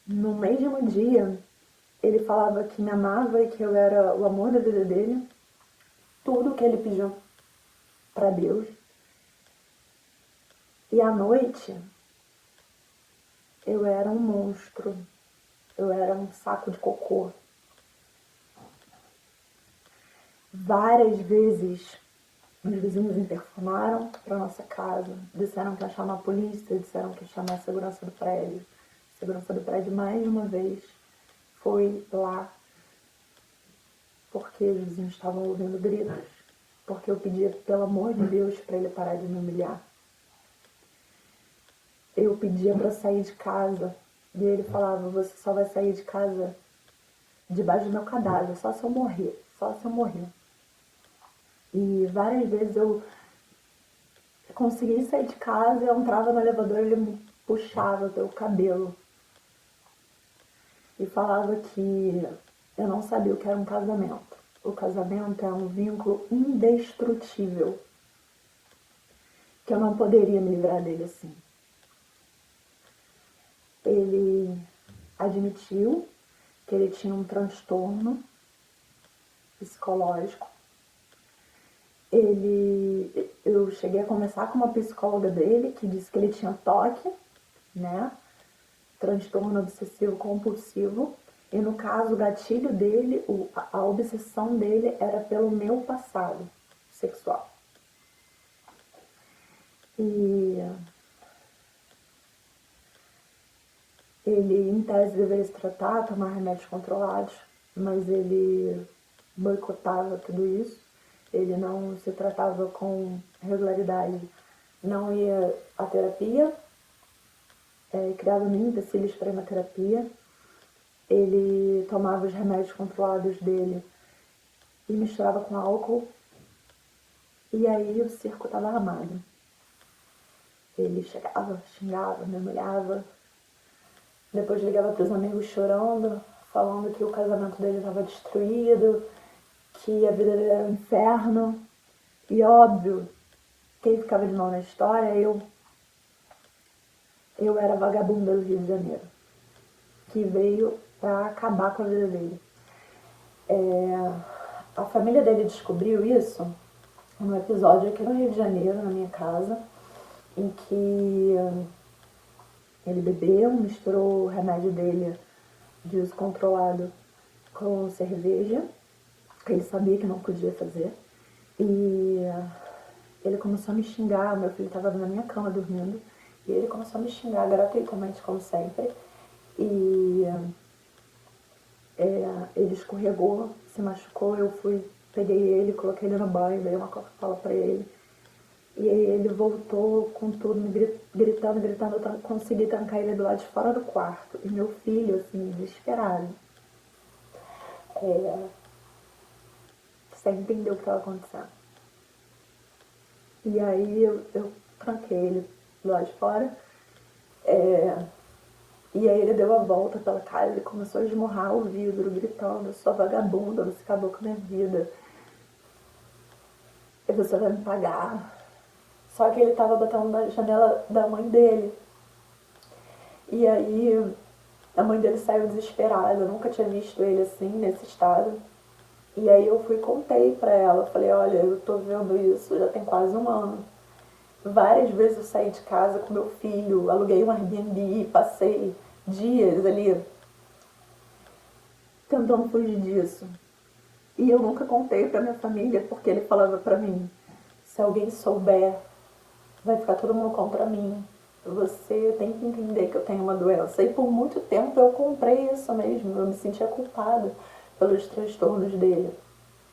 No mesmo dia, ele falava que me amava e que eu era o amor da vida dele. Tudo que ele pediu para Deus. E à noite, eu era um monstro. Eu era um saco de cocô. Várias vezes, os vizinhos interfonaram para nossa casa. Disseram que ia chamar a polícia, disseram que ia chamar a segurança do prédio. A segurança do prédio, mais uma vez, foi lá porque os vizinhos estavam ouvindo gritos. Porque eu pedia, pelo amor de Deus, para ele parar de me humilhar. Eu pedia para sair de casa e ele falava: você só vai sair de casa debaixo do meu cadáver, só se eu morrer, só se eu morrer. E várias vezes eu consegui sair de casa, eu entrava no elevador e ele me puxava pelo cabelo e falava que eu não sabia o que era um casamento. O casamento é um vínculo indestrutível, que eu não poderia me livrar dele assim. Ele admitiu que ele tinha um transtorno psicológico. Eu cheguei a conversar com uma psicóloga dele que disse que ele tinha toque, né? Transtorno obsessivo compulsivo. E no caso, o gatilho dele, a obsessão dele era pelo meu passado sexual. E ele, em tese, deveria se tratar, tomar remédios controlados, mas ele boicotava tudo isso. Ele não se tratava com regularidade, não ia à terapia, criava mini empecilhos para ir na terapia. Ele tomava os remédios controlados dele e misturava com álcool. E aí o circo estava armado. Ele chegava, xingava, me humilhava. Depois ligava para os amigos chorando, falando que o casamento dele estava destruído, que a vida dele era um inferno. E óbvio, quem ficava de mão na história, eu era a vagabunda do Rio de Janeiro, que veio para acabar com a vida dele. A família dele descobriu isso num episódio aqui no Rio de Janeiro, na minha casa, em que ele bebeu, misturou o remédio dele de uso controlado com cerveja, que ele sabia que não podia fazer. E ele começou a me xingar, meu filho estava na minha cama dormindo, e ele começou a me xingar gratuitamente, como sempre. E ele escorregou, se machucou, eu peguei ele, coloquei ele no banho, dei uma Coca-Cola pra ele. E aí ele voltou com tudo, me gritando, eu consegui trancar ele do lado de fora do quarto. E meu filho, assim, desesperado. Sem entender o que estava acontecendo. E aí eu tranquei ele do lado de fora. E aí ele deu a volta pela casa e começou a esmurrar o vidro, gritando: sua vagabunda, você acabou com a minha vida. E você vai me pagar. Só que ele tava batendo na janela da mãe dele. E aí a mãe dele saiu desesperada, eu nunca tinha visto ele assim, nesse estado. E aí eu fui e contei pra ela, falei: olha, eu tô vendo isso já tem quase um ano. Várias vezes eu saí de casa com meu filho, aluguei um Airbnb, passei dias ali tentando fugir disso. E eu nunca contei pra minha família, porque ele falava pra mim: se alguém souber, vai ficar todo mundo contra mim. Você tem que entender que eu tenho uma doença. E por muito tempo eu comprei isso mesmo. Eu me sentia culpada pelos transtornos dele.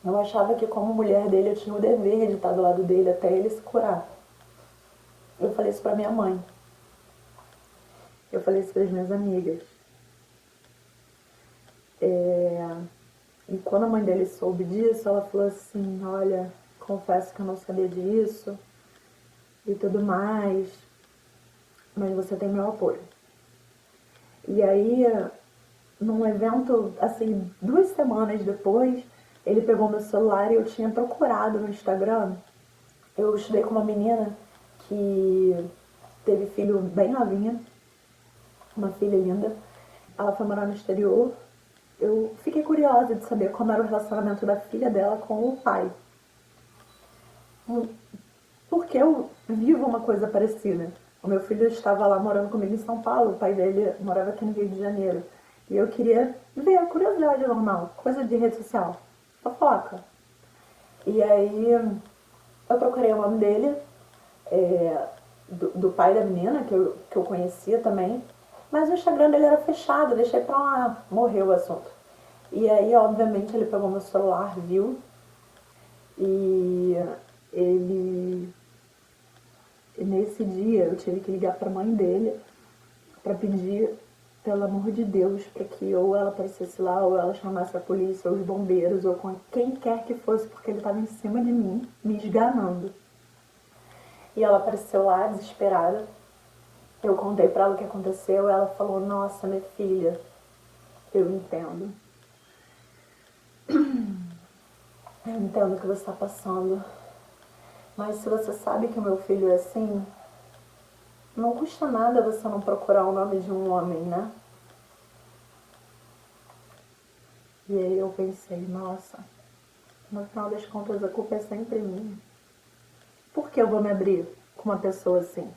Eu achava que como mulher dele eu tinha o dever de estar do lado dele até ele se curar. Eu falei isso pra minha mãe. Eu falei isso para as minhas amigas. E quando a mãe dele soube disso, ela falou assim: olha, confesso que eu não sabia disso e tudo mais, mas você tem meu apoio. E aí, num evento, assim, 2 semanas depois, ele pegou meu celular e eu tinha procurado no Instagram. Eu estudei com uma menina que teve filho bem novinha, uma filha linda, ela foi morar no exterior. Eu fiquei curiosa de saber como era o relacionamento da filha dela com o pai. Porque eu vivo uma coisa parecida. O meu filho estava lá morando comigo em São Paulo, o pai dele morava aqui no Rio de Janeiro. E eu queria ver a curiosidade normal, coisa de rede social, fofoca. E aí eu procurei o nome dele, do pai da menina, que eu conhecia também, mas o Instagram dele era fechado, deixei pra lá, morreu o assunto. E aí, obviamente, ele pegou meu celular, viu, e ele nesse dia eu tive que ligar pra mãe dele pra pedir, pelo amor de Deus, pra que ou ela aparecesse lá, ou ela chamasse a polícia, ou os bombeiros, ou com quem quer que fosse, porque ele tava em cima de mim, me esganando. E ela apareceu lá, desesperada. Eu contei pra ela o que aconteceu, e ela falou: nossa, minha filha, eu entendo. Eu entendo o que você está passando. Mas se você sabe que o meu filho é assim, não custa nada você não procurar o nome de um homem, né? E aí eu pensei, nossa, no final das contas a culpa é sempre minha. Por que eu vou me abrir com uma pessoa assim?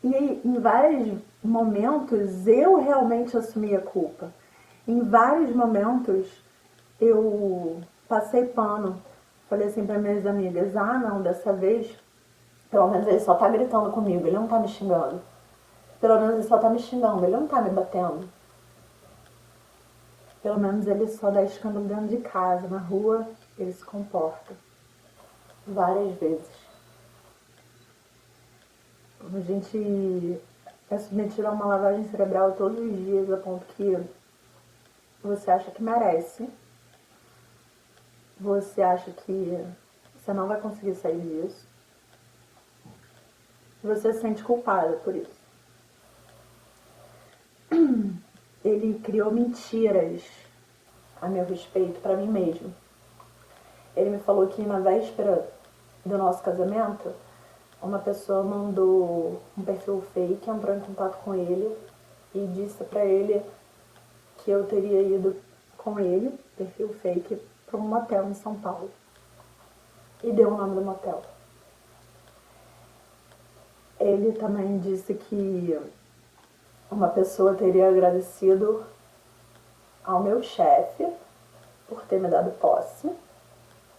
E aí, em vários momentos eu realmente assumi a culpa. Em vários momentos eu passei pano. Falei assim para minhas amigas, ah não, dessa vez, pelo menos ele só tá gritando comigo, ele não tá me xingando. Pelo menos ele só tá me xingando, ele não tá me batendo. Pelo menos ele só dá escândalo dentro de casa, na rua ele se comporta. Várias vezes. A gente é submetido a uma lavagem cerebral todos os dias, a ponto que você acha que merece. Você acha que você não vai conseguir sair disso. E você se sente culpada por isso. Ele criou mentiras a meu respeito para mim mesmo. Ele me falou que na véspera do nosso casamento, uma pessoa mandou um perfil fake, entrou em contato com ele e disse pra ele que eu teria ido com ele, perfil fake, para um motel em São Paulo. E deu o nome do motel. Ele também disse que uma pessoa teria agradecido ao meu chefe por ter me dado posse,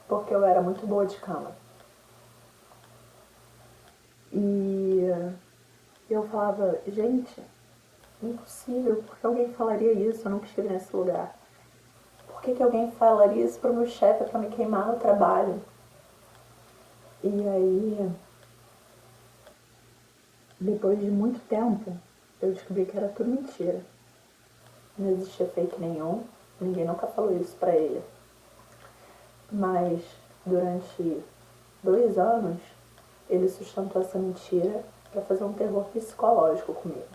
porque eu era muito boa de cama. E eu falava, gente, impossível, por que alguém falaria isso? Eu nunca estive nesse lugar. Por que alguém falaria isso pro meu chefe pra me queimar no trabalho? E aí, depois de muito tempo, eu descobri que era tudo mentira. Não existia fake nenhum, ninguém nunca falou isso pra ele. Mas durante 2 anos, ele sustentou essa mentira para fazer um terror psicológico comigo.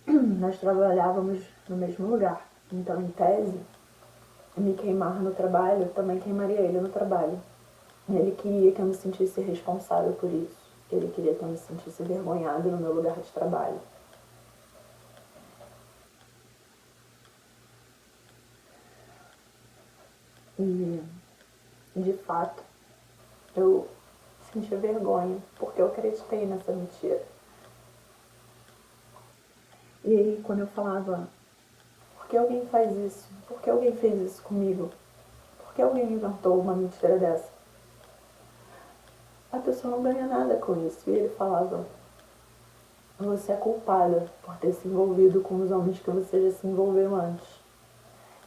Nós trabalhávamos no mesmo lugar, então em tese, me queimar no trabalho também queimaria ele no trabalho. E ele queria que eu me sentisse responsável por isso. Ele queria que eu me sentisse envergonhada no meu lugar de trabalho. E, de fato, eu senti vergonha, porque eu acreditei nessa mentira. E aí, quando eu falava, por que alguém faz isso? Por que alguém fez isso comigo? Por que alguém inventou uma mentira dessa? A pessoa não ganha nada com isso. E ele falava, você é culpada por ter se envolvido com os homens que você já se envolveu antes.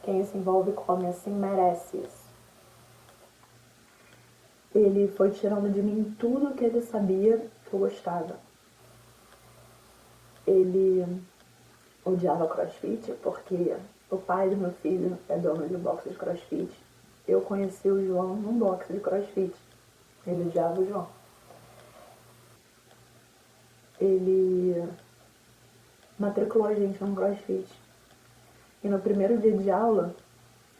Quem se envolve com homem assim merece isso. Ele foi tirando de mim tudo que ele sabia que eu gostava. Ele odiava crossfit porque o pai do meu filho é dono de um boxe de crossfit. Eu conheci o João num boxe de crossfit. Ele odiava o João. Ele matriculou a gente num crossfit. E no primeiro dia de aula,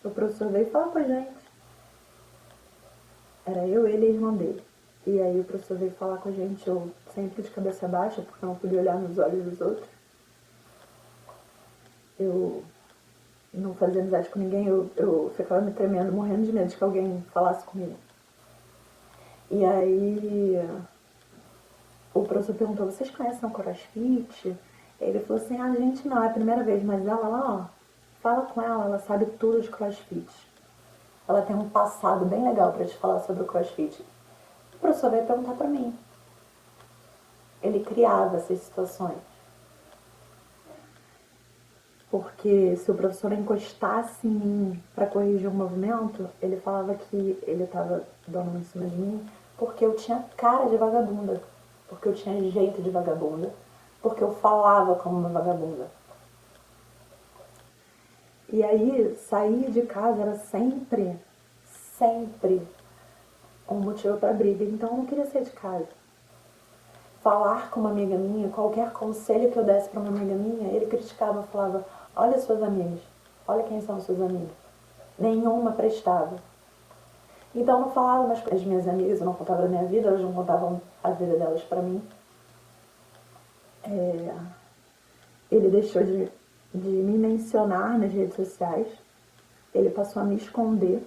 o professor veio falar com a gente. Era eu, ele e a irmã dele. E aí o professor veio falar com a gente, eu sempre de cabeça baixa, porque eu não podia olhar nos olhos dos outros. Eu não fazia amizade com ninguém, eu ficava me tremendo, morrendo de medo de que alguém falasse comigo. E aí o professor perguntou, vocês conhecem o CrossFit? Ele falou assim, a gente não, é a primeira vez, mas ela lá, ó, fala com ela sabe tudo de CrossFit. Ela tem um passado bem legal pra te falar sobre o CrossFit. O professor veio perguntar pra mim. Ele criava essas situações. Porque se o professor encostasse em mim para corrigir o movimento, ele falava que ele estava dando em cima de mim porque eu tinha cara de vagabunda, porque eu tinha jeito de vagabunda, porque eu falava como uma vagabunda. E aí, sair de casa era sempre um motivo para briga. Então eu não queria sair de casa. Falar com uma amiga minha, qualquer conselho que eu desse para uma amiga minha, ele criticava, falava, olha suas amigas, olha quem são suas amigas. Nenhuma prestava. Então eu não falava mais com as minhas amigas, eu não contava da minha vida, elas não contavam a vida delas para mim. Ele deixou de me mencionar nas redes sociais, ele passou a me esconder.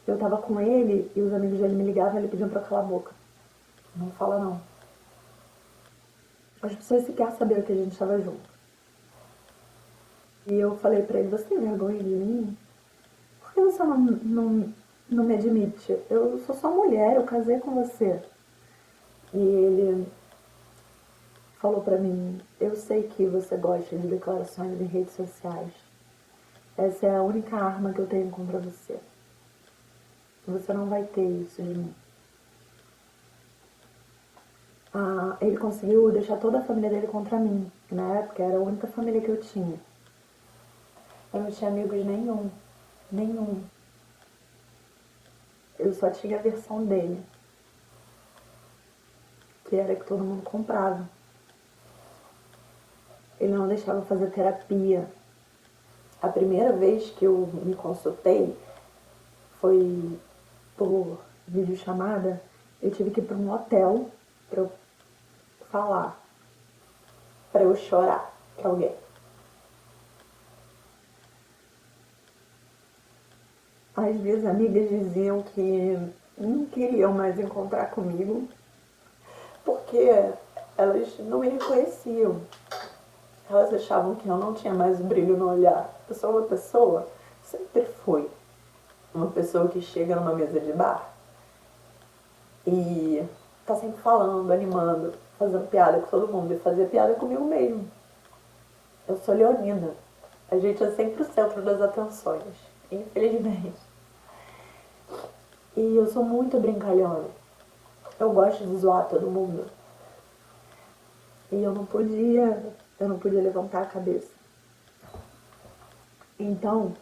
Eu tava com ele e os amigos dele me ligavam e ele pediam pra calar a boca. Não fala não. As pessoas sequer sabiam que a gente estava junto. E eu falei pra ele, você tem vergonha de mim? Por que você não me admite? Eu sou só mulher, eu casei com você. E ele falou pra mim, eu sei que você gosta de declarações em redes sociais. Essa é a única arma que eu tenho contra você. Você não vai ter isso de mim. Ele conseguiu deixar toda a família dele contra mim. Na época era a única família que eu tinha. Eu não tinha amigos nenhum. Eu só tinha a versão dele, que era que todo mundo comprava. Ele não deixava eu fazer terapia. A primeira vez que eu me consultei foi por videochamada. Eu tive que ir para um hotel para eu falar, para eu chorar para alguém. As minhas amigas diziam que não queriam mais encontrar comigo porque elas não me reconheciam. Elas achavam que eu não tinha mais brilho no olhar. Eu sou uma pessoa, sempre fui, uma pessoa que chega numa mesa de bar e tá sempre falando, animando, fazendo piada com todo mundo e fazia piada comigo mesmo. Eu sou leonina. A gente é sempre o centro das atenções, infelizmente. E eu sou muito brincalhona. Eu gosto de zoar todo mundo. E eu não podia levantar a cabeça. Então,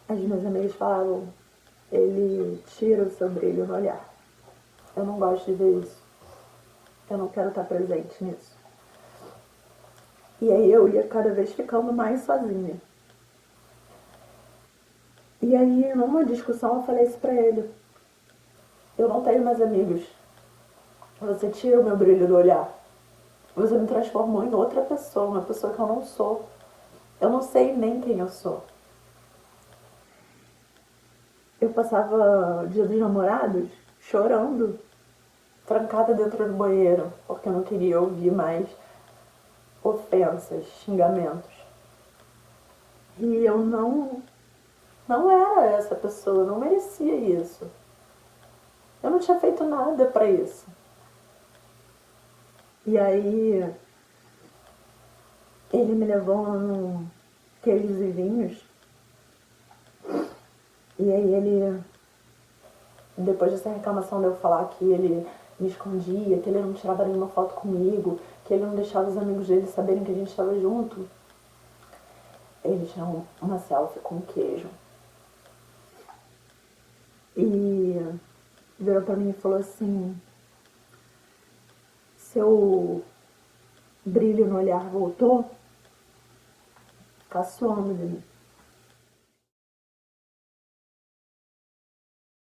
as minhas amigas falavam, ele tira o seu brilho no olhar. Eu não gosto de ver isso. Eu não quero estar presente nisso. E aí eu ia cada vez ficando mais sozinha. E aí, numa discussão, eu falei isso pra ele. Eu não tenho mais amigos. Você tira o meu brilho do olhar. Você me transformou em outra pessoa, uma pessoa que eu não sou. Eu não sei nem quem eu sou. Eu passava o dia dos namorados chorando, trancada dentro do banheiro, porque eu não queria ouvir mais ofensas, xingamentos. E eu não era essa pessoa, eu não merecia isso. Eu não tinha feito nada pra isso. E aí ele me levou num queijos e vinhos. E aí ele, depois dessa reclamação de eu falar que ele me escondia, que ele não tirava nenhuma foto comigo, que ele não deixava os amigos dele saberem que a gente estava junto, ele tirou uma selfie com queijo. E virou pra mim e falou assim, seu brilho no olhar voltou, caçoando de mim.